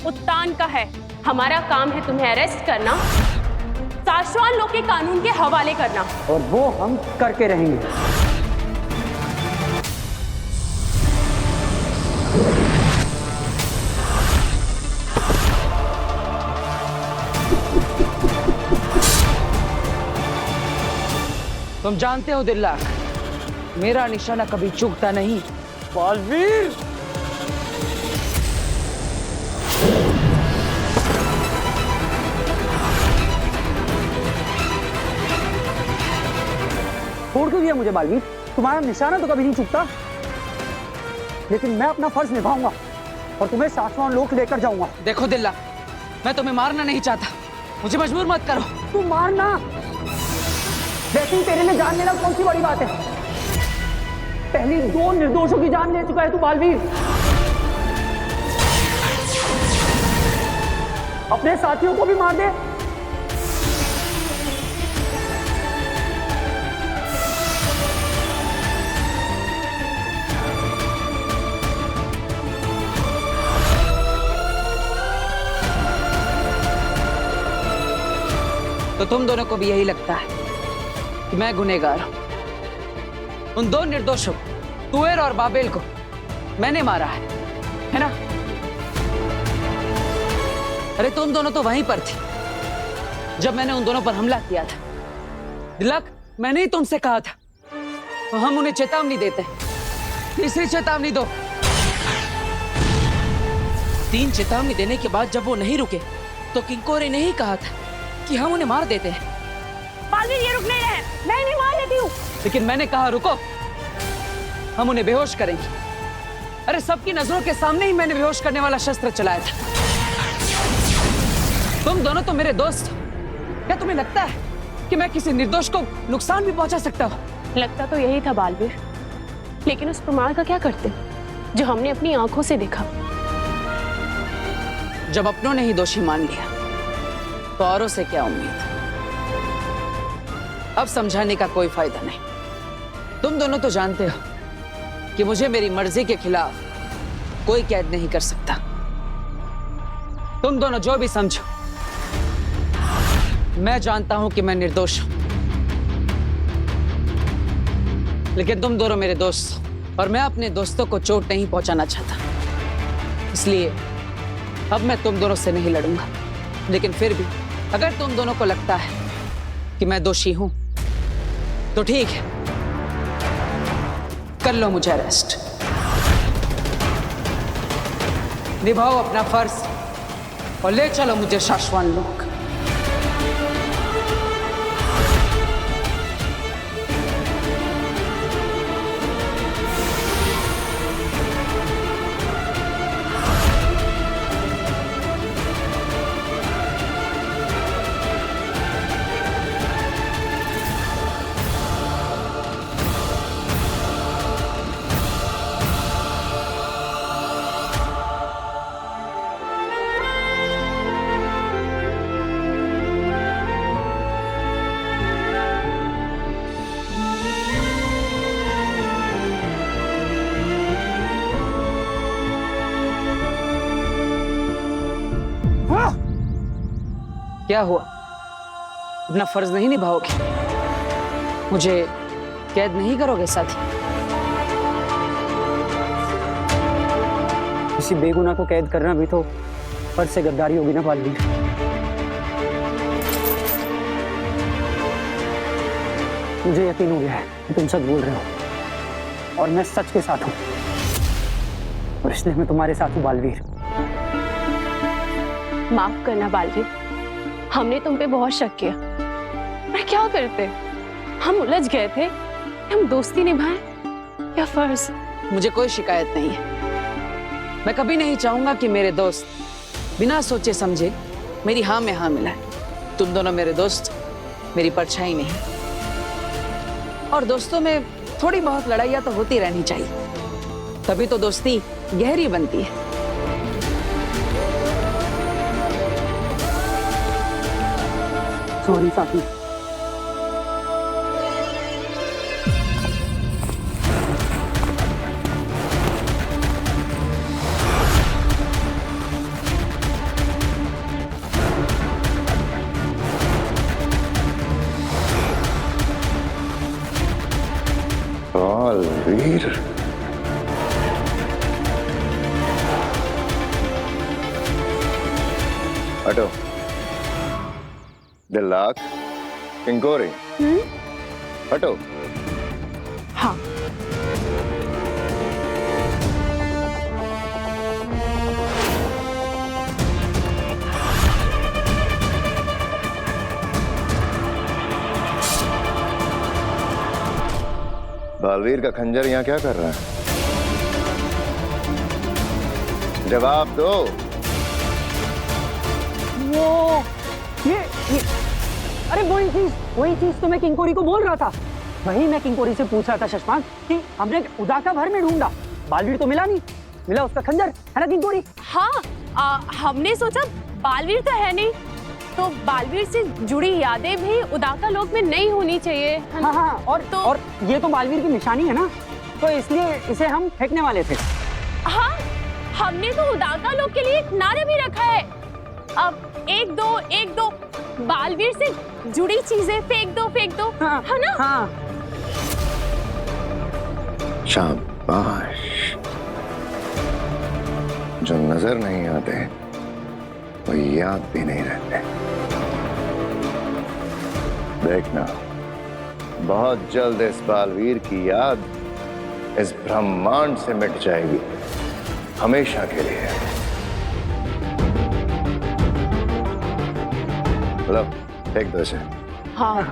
उत्तान का है। हमारा काम है तुम्हें अरेस्ट करना, साशवान लोग के कानून के हवाले करना, और वो हम करके रहेंगे। तुम जानते हो दिल्लाक, मेरा निशाना कभी चूकता नहीं। बालवीर, छोड़ क्यों दिया मुझे बालवीर? तुम्हारा निशाना तो कभी नहीं चूकता, लेकिन मैं अपना फर्ज निभाऊंगा और तुम्हें साशवान लोक लेकर जाऊंगा। देखो दिल्लाक, मैं तुम्हें मारना नहीं चाहता, मुझे मजबूर मत करो। तू मारना, वैसे ही तेरे लिए जान लेना कौन सी बड़ी बात है। पहली 2 निर्दोषों की जान ले चुका है तू बालवीर। अपने साथियों को भी मार दे। तो तुम दोनों को भी यही लगता है कि मैं गुनहगार हूं? उन 2 निर्दोषों तुएर और बाबेल को मैंने मारा है ना? अरे तुम दोनों तो वहीं पर थी जब मैंने उन दोनों पर हमला किया था। दिल्लाक, मैंने ही तुमसे कहा था तो हम उन्हें चेतावनी देते हैं। तीसरी चेतावनी दो। 3 चेतावनी देने के बाद जब वो नहीं रुके तो किंकोरे ने ही कहा था कि हम उन्हें मार देते हैं। बालवीर, ये रुक नहीं रहे, मैं नहीं मार लेती हूँ। लेकिन मैंने कहा रुको, हम उन्हें बेहोश करेंगे। अरे सबकी नजरों के सामने ही मैंने बेहोश करने वाला शस्त्र चलाया था। तुम दोनों तो मेरे दोस्त, क्या तुम्हें लगता है कि मैं किसी निर्दोष को नुकसान भी पहुंचा सकता हूं? लगता तो यही था बालवीर, लेकिन उस प्रमाण का क्या करते जो हमने अपनी आंखों से देखा? जब अपनों ने ही दोषी मान लिया तो औरों से क्या उम्मीद? अब समझाने का कोई फायदा नहीं। तुम दोनों तो जानते हो कि मुझे मेरी मर्जी के खिलाफ कोई कैद नहीं कर सकता। तुम दोनों जो भी समझो, मैं जानता हूं कि मैं निर्दोष हूं, लेकिन तुम दोनों मेरे दोस्त और मैं अपने दोस्तों को चोट नहीं पहुंचाना चाहता। इसलिए अब मैं तुम दोनों से नहीं लड़ूंगा। लेकिन फिर भी अगर तुम दोनों को लगता है कि मैं दोषी हूं तो ठीक है, कर लो मुझे अरेस्ट। निभाओ अपना फर्ज और ले चलो मुझे साशवान लोक। क्या हुआ? अपना फर्ज नहीं निभाओगे? मुझे कैद नहीं करोगे साथी? किसी बेगुनाह को कैद करना भी तो फर्ज से गद्दारी होगी ना बालवीर। मुझे यकीन हो गया है कि तुम सच बोल रहे हो और मैं सच के साथ हूं, और इसलिए मैं तुम्हारे साथ हूं बालवीर। माफ करना बालवीर, हमने तुम पे बहुत शक किया, पर क्या करते? हम उलझ गए थे, हम दोस्ती निभाएं या फर्ज? मुझे कोई शिकायत नहीं है। मैं कभी नहीं चाहूंगा कि मेरे दोस्त बिना सोचे समझे मेरी हाँ में हाँ मिलाएं। तुम दोनों मेरे दोस्त, मेरी परछाई नहीं। और दोस्तों में थोड़ी बहुत लड़ाइयाँ तो होती रहनी चाहिए, तभी तो दोस्ती गहरी बनती है। सॉरी साथी। बालवीर, हटो। दिल्लाक, किंकोरी, हटो। हाँ। बालवीर का खंजर यहाँ क्या कर रहा है? जवाब दो। वो ये अरे वही चीज तो मैं किंकोरी को बोल रहा था। वही मैं किंकोरी से पूछ रहा था शशपांक कि हमने उदाका भर में ढूंढा, बालवीर तो मिला नहीं, मिला उसका खंजर, है ना किंकोरी? हाँ, हमने सोचा बालवीर तो है नहीं, तो बालवीर से जुड़ी यादें भी उदाका लोक में नहीं होनी चाहिए। हाँ, और ये तो बालवीर की निशानी है ना, तो इसलिए इसे हम फेंकने वाले थे। हाँ, हमने तो उदाका लोक के लिए एक नारा भी रखा है, अब एक दो बालवीर से जुड़ी चीजें फेंक दो, हाँ, है ना? हाँ। शाबाश। जो नजर नहीं आते वो याद भी नहीं रहते। देखना, बहुत जल्द इस बालवीर की याद इस ब्रह्मांड से मिट जाएगी, हमेशा के लिए। लो, फेंक दो इसे। हाँ।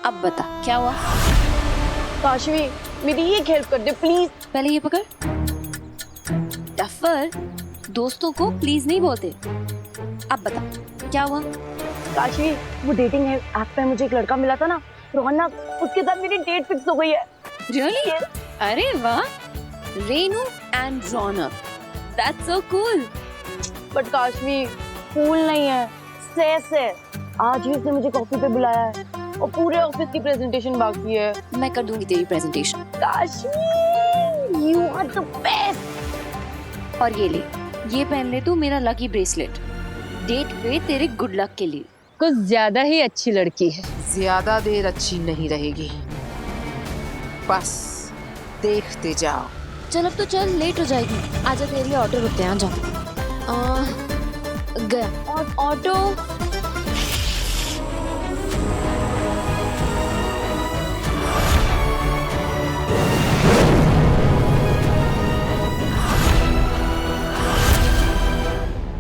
अब बता क्या हुआ? काशवी, मेरी ये हेल्प कर दे प्लीज। पहले ये पकड़। टफर, दोस्तों को प्लीज नहीं बोलते। अब बता क्या हुआ? काशवी, वो डेटिंग ऐप पे मुझे एक लड़का मिला था ना, रोहन, उसके साथ मेरी डेट फिक्स हो गई है। रियली? अरे वाह, Renu and Raunak, that's so cool. But Kashvi, cool नहीं है, सेस है। आज ही उसने मुझे कॉफी पे बुलाया है और पूरे ऑफिस की प्रेजेंटेशन बाकी है। मैं कर दूंगी तेरी presentation. Kashvi, you are the best. और ये ले, ये पहन ले तू मेरा लकी ब्रेसलेट, डेट पे तेरे गुड लक के लिए। कुछ ज्यादा ही अच्छी लड़की है। ज्यादा देर अच्छी नहीं रहेगी, बस देखते जाओ। चल अब तो चल, लेट हो जाएगी। आजा, तेरे लिए ऑटो रुकते हैं, आ जा। गया और ऑटो।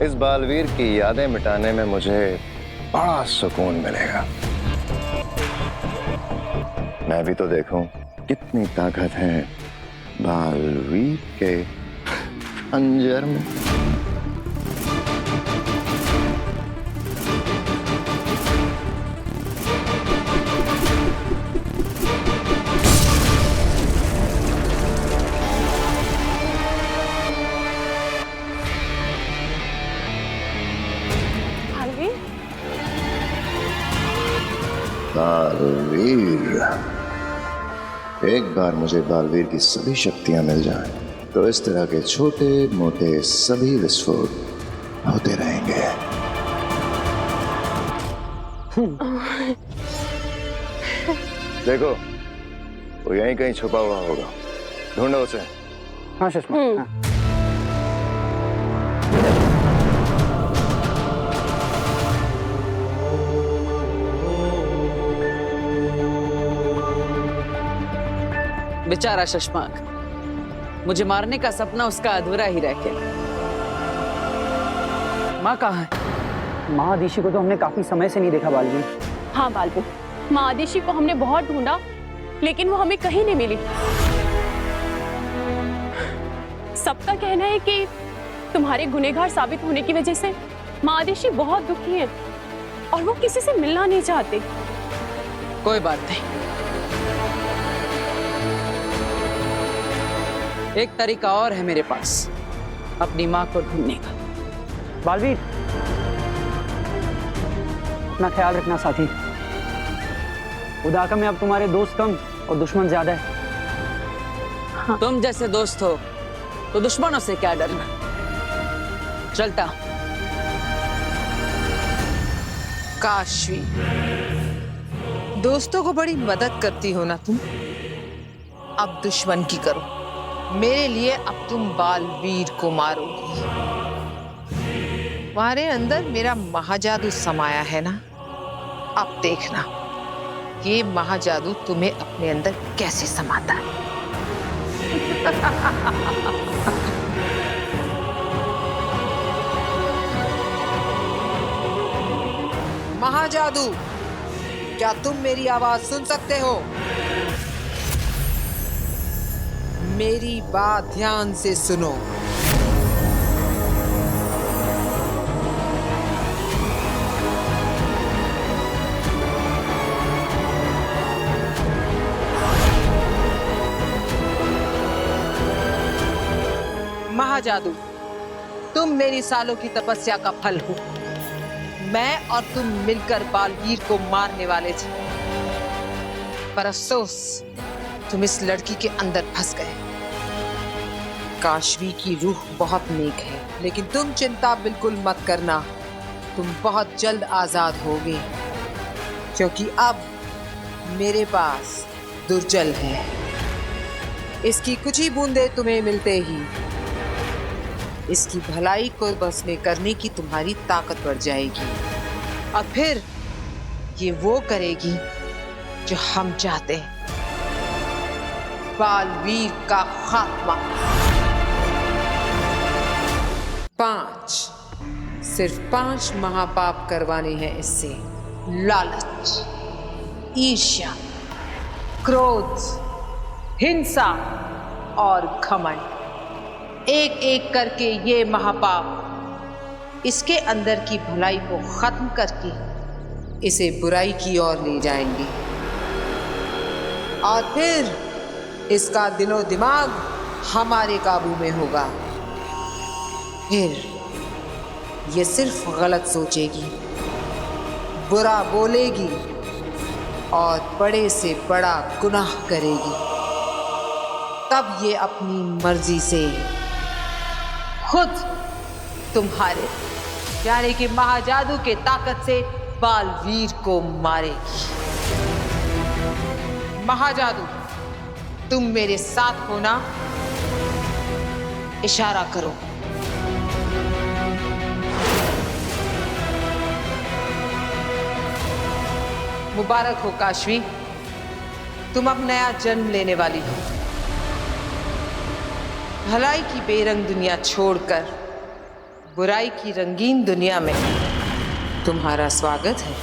इस बालवीर की यादें मिटाने में मुझे बड़ा सुकून मिलेगा। मैं भी तो देखूं कितनी ताकत है बालवीर के खंजर में। बालवीर, एक बार मुझे बालवीर की सभी शक्तियां मिल जाएं, तो इस तरह के छोटे मोटे सभी विस्फोट होते रहेंगे। देखो, वो यहीं कहीं छुपा हुआ होगा, ढूंढो उसे। हाँ शशपांक, हाँ। बेचारा शशपांक, मुझे मारने का सपना उसका अधूरा ही रह गया। माँ कहाँ है? माँ आदिशि को तो हमने काफी समय से नहीं देखा बालवीर। हाँ बालबू, माँ आदिशि को हमने बहुत ढूंढा, लेकिन वो हमें कहीं नहीं मिली। सबका कहना है कि तुम्हारे गुनहगार साबित होने की वजह से माँ आदिशि बहुत दुखी है और वो किसी से मिलना नहीं चाहते। कोई बात नहीं, एक तरीका और है मेरे पास अपनी माँ को ढूंढने का। बालवीर, अपना ख्याल रखना साथी। उदाका में अब तुम्हारे दोस्त कम और दुश्मन ज्यादा है। तुम जैसे दोस्त हो तो दुश्मनों से क्या डरना। चलता। काशवी, दोस्तों को बड़ी मदद करती हो ना तुम, अब दुश्मन की करो। मेरे लिए अब तुम बालवीर को मारोगी। तुम्हारे अंदर मेरा महाजादू समाया है ना, अब देखना ये महाजादू तुम्हें अपने अंदर कैसे समाता है। महाजादू, क्या तुम मेरी आवाज सुन सकते हो? मेरी बात ध्यान से सुनो। महाजादू, तुम मेरी सालों की तपस्या का फल हो। मैं और तुम मिलकर बालवीर को मारने वाले थे, पर अफसोस तुम इस लड़की के अंदर फंस गए। काशवी की रूह बहुत नेक है, लेकिन तुम चिंता बिल्कुल मत करना, तुम बहुत जल्द आजाद होगे, क्योंकि अब मेरे पास दुर्जल है। इसकी कुछ ही बूंदे तुम्हें मिलते ही इसकी भलाई को बस में करने की तुम्हारी ताकत बढ़ जाएगी, और फिर ये वो करेगी जो हम चाहते हैं, बालवीर का खात्मा। 5, सिर्फ 5 महापाप करवाने हैं इससे। लालच, ईर्ष्या, क्रोध, हिंसा और घमंड। एक एक करके ये महापाप इसके अंदर की भलाई को खत्म करके इसे बुराई की ओर ले जाएंगे, और फिर इसका दिलो दिमाग हमारे काबू में होगा। फिर ये सिर्फ गलत सोचेगी, बुरा बोलेगी और बड़े से बड़ा गुनाह करेगी। तब ये अपनी मर्जी से खुद तुम्हारे यानी कि महाजादू के ताकत से बालवीर को मारेगी। महाजादू, तुम मेरे साथ हो ना? इशारा करो। मुबारक हो काशवी, तुम अब नया जन्म लेने वाली हो। भलाई की बेरंग दुनिया छोड़कर बुराई की रंगीन दुनिया में तुम्हारा स्वागत है।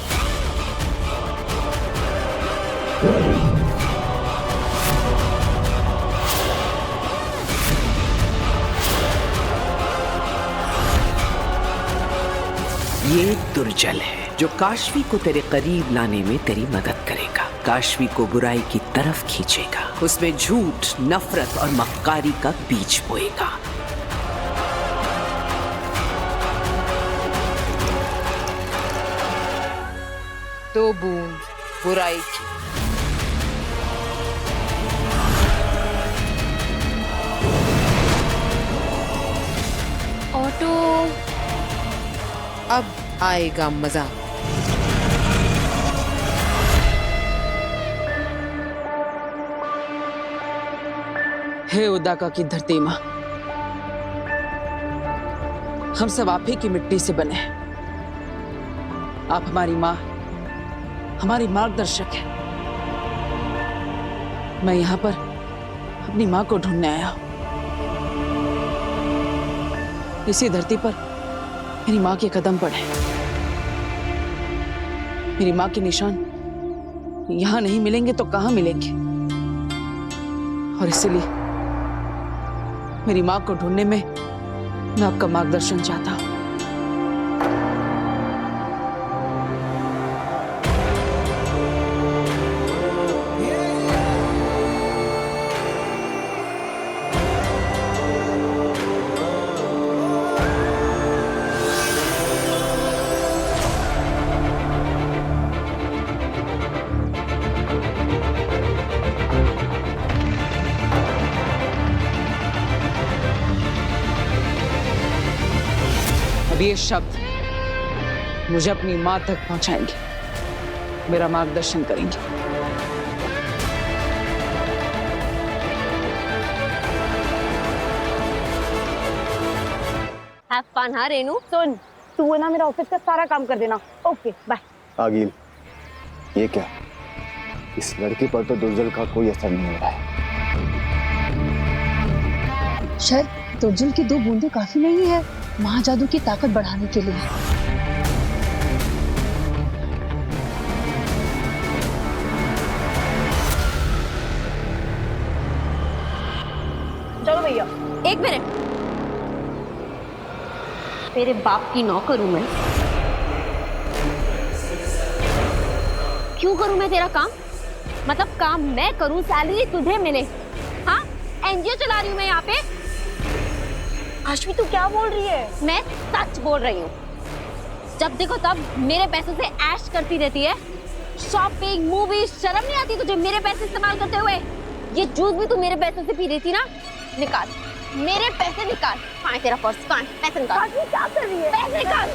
ये दुर्जल है जो काशवी को तेरे करीब लाने में तेरी मदद करेगा, काशवी को बुराई की तरफ खींचेगा, उसमें झूठ, नफरत और मक्कारी का बीज बोएगा। दो बूंद बुराई की। ऑटो, अब आएगा मजा। हे उदाका की धरती माँ, हम सब आप ही की मिट्टी से बने हैं। आप हमारी माँ, हमारी मार्गदर्शक है। मैं यहाँ पर अपनी माँ को ढूंढने आया हूँ। इसी धरती पर मेरी माँ के कदम पड़े। मेरी माँ के निशान यहाँ नहीं मिलेंगे तो कहाँ मिलेंगे? और इसीलिए मेरी माँ को ढूंढने में मैं आपका मार्गदर्शन चाहता हूँ। ये शब्द मुझे अपनी माँ तक पहुंचाएंगे, मेरा मार्गदर्शन करेंगे। हैव फन हाँ रेनू। सुन, तू है ना मेरा ऑफिस का सारा काम कर देना। Okay bye. आगिल, ये क्या? इस लड़की पर तो दुर्जल का कोई असर नहीं हो रहा है। शायद दुर्जल की 2 बूंदें काफी नहीं है महाजादू की ताकत बढ़ाने के लिए। चलो भैया। एक मिनट, तेरे बाप की नौकर हूं मैं। क्यों करूं मैं तेरा काम? मतलब काम मैं करूं, सैलरी तुझे मिले। हाँ, एनजीओ चला रही हूं मैं यहाँ पे। काशवी तू क्या बोल रही है? मैं सच बोल रही हूँ। जब देखो तब मेरे पैसों से ऐश करती रहती है। शॉपिंग, मूवीज, शर्म नहीं आती तुझे मेरे पैसे इस्तेमाल करते हुए? ये जूस भी तू मेरे पैसों से पी रही थी ना? निकाल मेरे पैसे, निकाल। कहाँ है तेरा पर्स? कहाँ है? पैसे निकाल। काशवी क्या कर रही है? पैसे निकाल।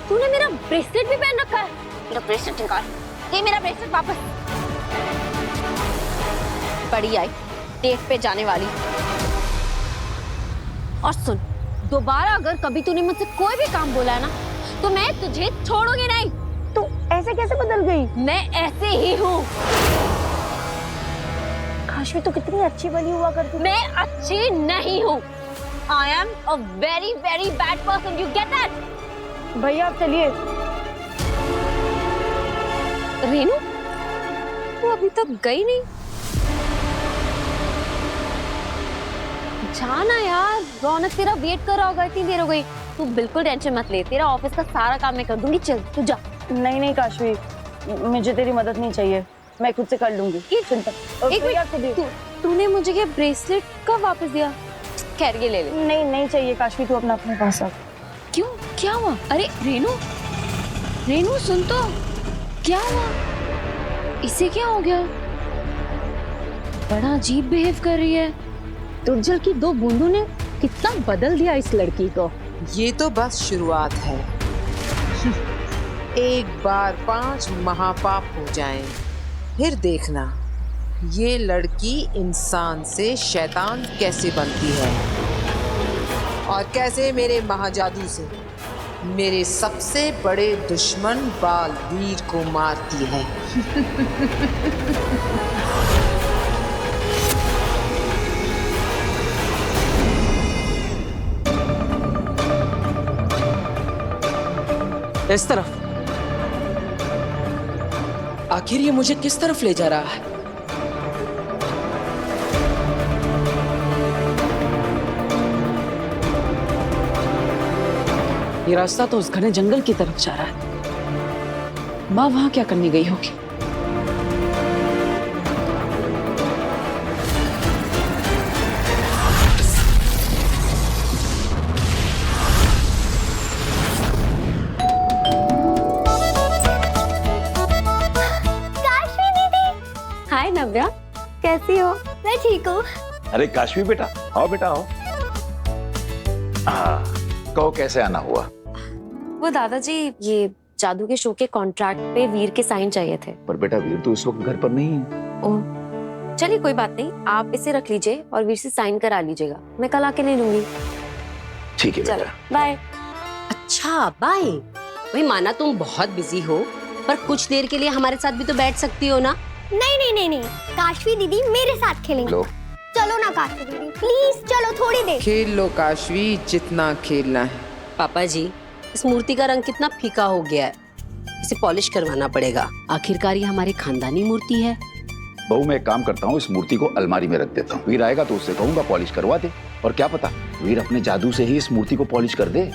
तूने मेरा ब्रेसलेट भी पहन रखा है। मेरा ब्रेसलेट निकाल। दे मेरा ब्रेसलेट वापस। बड़ी आई, डेट पे जाने वाली। और सुन, दोबारा अगर कभी तूने मुझसे कोई भी काम बोला है ना, तो मैं तुझे छोड़ूंगी नहीं। तू ऐसे कैसे बदल गई? मैं ऐसे ही हूँ। काशवी तू कितनी अच्छी बनी हुआ करती। मैं अच्छी नहीं हूँ। I am a very very bad person. You get that? भैया आप चलिए। रेनू, तू अभी तक गई नहीं? जाना यार, रौनक तेरा वेट कर रहा होगा, इतनी देर हो गई। तू बिल्कुल टेंशन मत ले, तेरा ऑफिस का सारा काम मैं कर दूंगी। चल तू जा। नहीं नहीं काशवी, मुझे तेरी मदद नहीं चाहिए, मैं खुद से कर लूंगी। चिंता। एक मिनट, तूने मुझे ये ब्रेसलेट कब वापस दिया? खैर ये ले ले। नहीं नहीं चाहिए काशवी, तू अपने पास रख। क्यों, क्या हुआ? अरे रेनू, रेनू सुन तो, क्या हुआ? इसे क्या हो गया? बड़ा अजीब बिहेव कर रही है। दुर्जल की 2 बूंदों ने कितना बदल दिया इस लड़की को। ये तो बस शुरुआत है। एक बार 5 महापाप हो जाएं, फिर देखना ये लड़की इंसान से शैतान कैसे बनती है और कैसे मेरे महाजादू से मेरे सबसे बड़े दुश्मन बालवीर को मारती है। इस तरफ। आखिर ये मुझे किस तरफ ले जा रहा है? ये रास्ता तो उस घने जंगल की तरफ जा रहा है। माँ वहां क्या करने गई होगी? हाय नव्या, कैसी हो? मैं ठीक हूँ। अरे काशवी बेटा, आओ बेटा आओ। हाँ, कहो कैसे आना हुआ? वो दादाजी, ये जादू के शो के कॉन्ट्रैक्ट पे वीर के साइन चाहिए थे। पर बेटा वीर तो इस वक्त घर पर नहीं है। ओह, चलिए कोई बात नहीं, आप इसे रख लीजिए और वीर से साइन करा लीजिएगा। मैं कल आके ले लूंगी। ठीक है चलो बेटा। बाय। अच्छा बाय। वही माना तुम बहुत बिजी हो, पर कुछ देर के लिए हमारे साथ भी तो बैठ सकती हो ना? नहीं नहीं नहीं नहीं, काशवी दीदी मेरे साथ खेलेंगे। चलो ना काशवी दीदी, प्लीज चलो, थोड़ी देर खेल लो काशवी, जितना खेलना है। पापा जी, इस मूर्ति का रंग कितना फीका हो गया है, इसे पॉलिश करवाना पड़ेगा। आखिरकार ये हमारी खानदानी मूर्ति है। बहू मैं एक काम करता हूँ, इस मूर्ति को अलमारी में रख देता हूँ। वीर आएगा तो उससे कहूंगा पॉलिश करवा दे, और क्या पता वीर अपने जादू से ही इस मूर्ति को पॉलिश कर दे।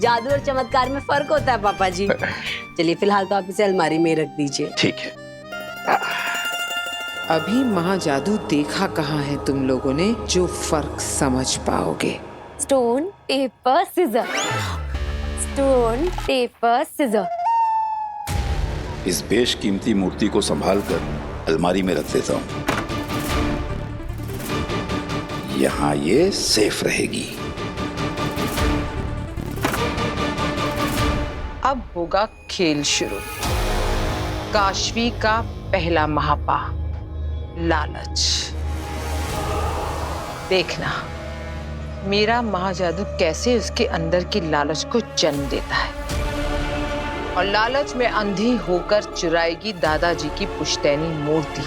जादू और चमत्कार में फर्क होता है पापा जी। चलिए फिलहाल तो आप इसे अलमारी में रख दीजिए। ठीक है। अभी महाजादू देखा कहाँ है तुम लोगों ने जो फर्क समझ पाओगे। Stone paper scissor, stone paper scissor. इस बेशकीमती मूर्ति को संभाल कर अलमारी में रख देता हूँ। यहाँ ये सेफ रहेगी। अब होगा खेल शुरू। काशवी का पहला महापा, लालच। देखना मेरा महाजादू कैसे उसके अंदर की लालच को जन्म देता है, और लालच में अंधी होकर चुराएगी दादाजी की पुश्तैनी मूर्ति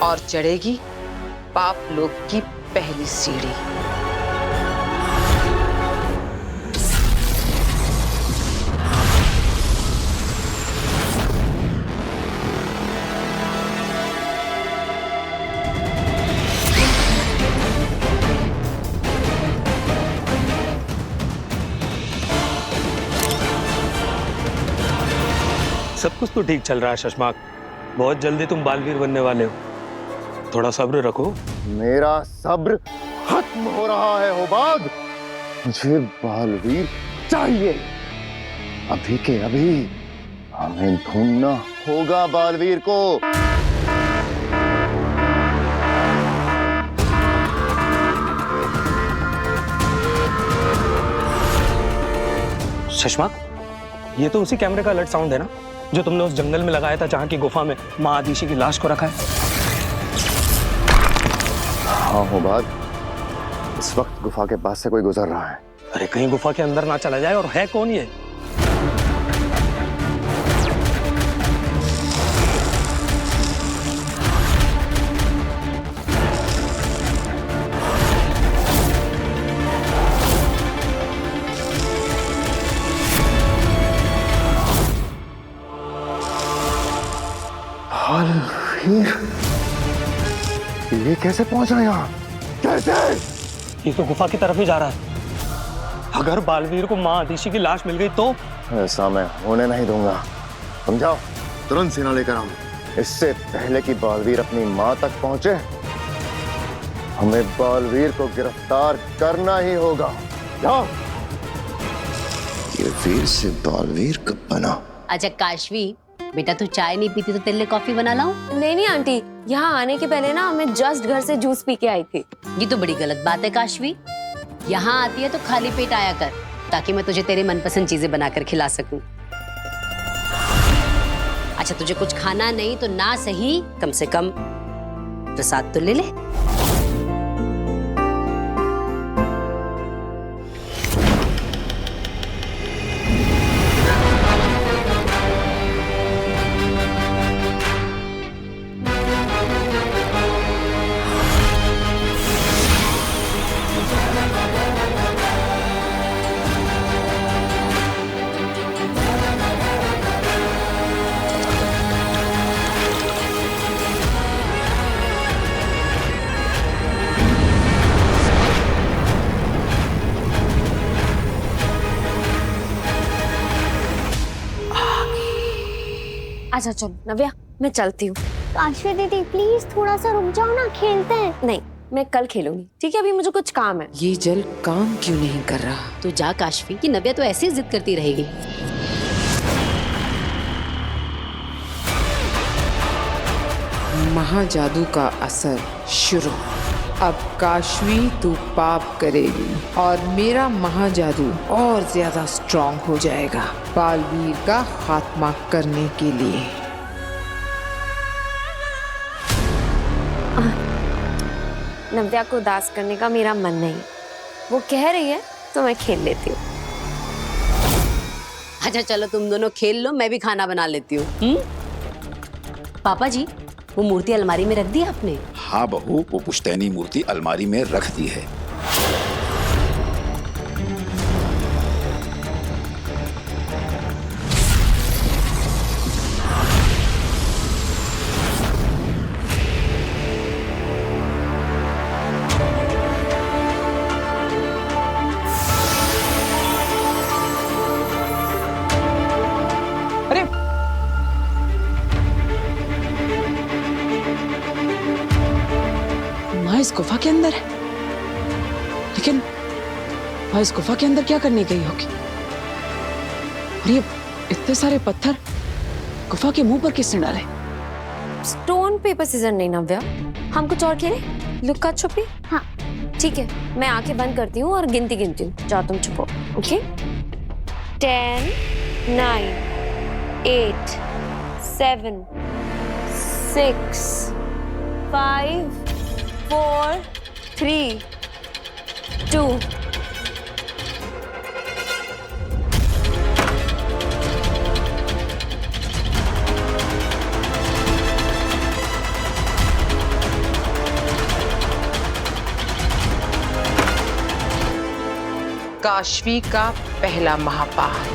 और चढ़ेगी पाप लोक की पहली सीढ़ी। सब कुछ तो ठीक चल रहा है शशमाक, बहुत जल्दी तुम बालवीर बनने वाले हो, थोड़ा सब्र रखो। मेरा सब्र खत्म हो रहा है होबाद। मुझे बालवीर चाहिए, अभी के अभी। हमें ढूंढना होगा बालवीर को। शशमाक, ये तो उसी कैमरे का अलर्ट साउंड है ना, जो तुमने उस जंगल में लगाया था जहां की गुफा में माँ आदिशी की लाश को रखा है। हाँ होबाद, इस वक्त गुफा के पास से कोई गुजर रहा है। अरे कहीं गुफा के अंदर ना चला जाए। और है कौन ये? बालवीर, ये कैसे पहुंचा यहाँ? कैसे? ये तो गुफा की तरफ ही जा रहा है। अगर बालवीर को माँ आदिशी की लाश मिल गई तो? ऐसा मैं होने नहीं दूंगा। समझाओ, तुरंत सेना लेकर आओ। इससे पहले कि बालवीर अपनी माँ तक पहुंचे, हमें बालवीर को गिरफ्तार करना ही होगा। जाओ। ये वीर से बालवीर कब बना? अच्छा काशवी, बेटा तू चाय नहीं पीती तो तेरे लिए कॉफी बना लाऊं? नहीं आंटी, यहाँ आने के पहले ना मैं जस्ट घर से जूस पी के आई थी। ये तो बड़ी गलत बात है काशवी। यहाँ आती है तो खाली पेट आया कर, ताकि मैं तुझे तेरे मनपसंद चीजें बनाकर खिला सकूं। अच्छा तुझे कुछ खाना नहीं तो ना सही, कम से कम प्रसाद तो ले ले। अच्छा चलो नव्या, मैं चलती हूँ। काशवी दीदी प्लीज थोड़ा सा रुक जाओ ना, खेलते हैं। नहीं, मैं कल खेलूंगी, ठीक है? अभी मुझे कुछ काम है। ये जल काम क्यों नहीं कर रहा? तू जा काशवी, कि नव्या तो ऐसे ही जिद करती रहेगी। महाजादू का असर शुरू। अब काशवी तू पाप करेगी और मेरा महाजादू और ज्यादा स्ट्रांग हो जाएगा बालवीर का खात्मा करने के लिए। नव्या को उदास करने का मेरा मन नहीं, वो कह रही है तो मैं खेल लेती हूँ। अच्छा चलो तुम दोनों खेल लो, मैं भी खाना बना लेती हूँ। पापा जी, वो मूर्ति अलमारी में रख दी आपने? हाँ बहू, वो पुश्तैनी मूर्ति अलमारी में रख दी है। माँ इस गुफा के अंदर है, लेकिन माँ इस गुफा के अंदर क्या करने गई होगी? और ये इतने सारे पत्थर गुफा के मुंह पर किसने डाले? स्टोन पेपर सीजर नहीं नव्या, हम कुछ और खेलें? लुक्का छुपी? हाँ। ठीक है, मैं आंखें बंद करती हूँ और गिनती हूँ। जाओ तुम छुपो। ओके? 10, 9, 8, 7, 6, 5, 4, 3, 2। काशवी का पहला महापाल।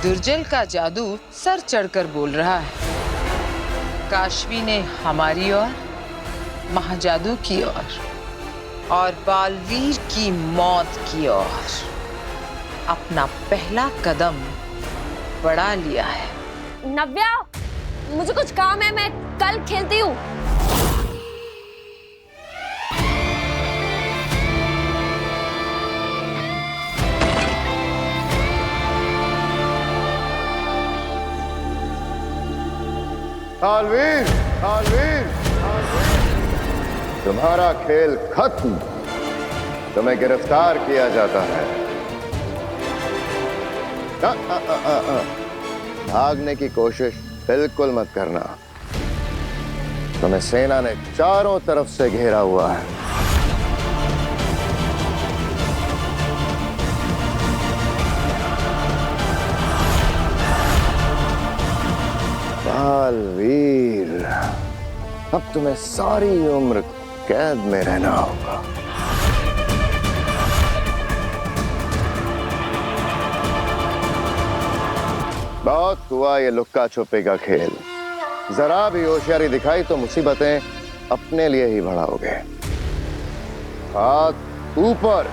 दुर्जल का जादू सर चढ़कर बोल रहा है। काशवी ने हमारी ओर, महाजादू की ओर और बालवीर की मौत की ओर अपना पहला कदम बढ़ा लिया है। नव्या, मुझे कुछ काम है, मैं कल खेलती हूँ। बालवीर, बालवीर, तुम्हारा खेल खत्म। तुम्हें गिरफ्तार किया जाता है। भागने की कोशिश बिल्कुल मत करना। तुम्हें सेना ने चारों तरफ से घेरा हुआ है। बालवीर, अब तुम्हें सारी उम्र कैद में रहना होगा। बहुत हुआ ये लुक्का छुपी का खेल। जरा भी होशियारी दिखाई तो मुसीबतें अपने लिए ही बढ़ाओगे। हाथ ऊपर।